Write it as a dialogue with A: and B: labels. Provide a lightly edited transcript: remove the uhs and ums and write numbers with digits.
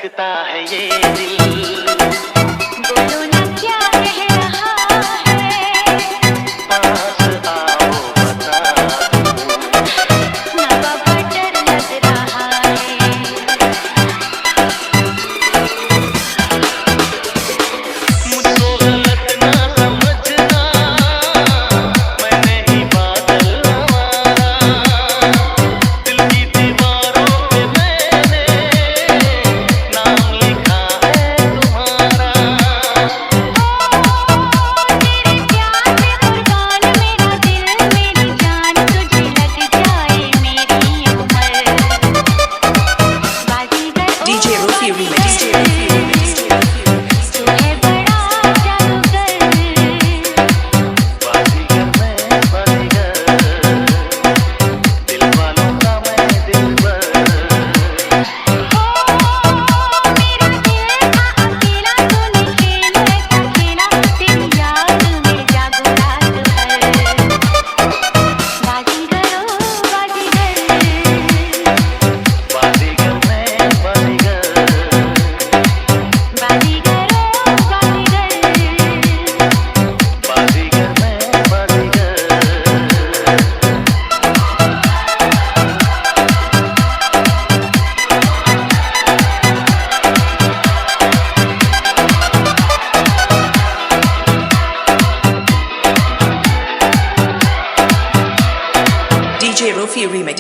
A: धड़कता है ये दिल,
B: बोलो ना क्या कह रहा है,
A: पास आओ बता दूं,
B: ना बाबा डर लग रहा है।
A: मुझको गलत ना समझना, मैंने ही बादल हमारा, दिल की दीवारों पे मैंने नाम लिखा है तुम्हारा।
B: तेरे प्यार में कुर्बान मेरा दिल, मेरी जान तुझे लग जाए मेरी उम्र। बाजीगर ओ
C: DJ Rufi Remix.
B: तू है बड़ा जादूगर,
A: बाजीगर मैं बाजीगर, दिल वालों का मैं दिलबर।
B: मेरा दिल था अकेला, तूने खेल ऐसा खेला, तेरी याद में जागो रात भर। बाजीगर ओ बाजीगर,
A: बाजीगर मैं बाजीगर,
B: बाजीगर ओ बाजीगर,
A: बाजीगर मैं बाजीगर।
C: DJ Rufi Remix.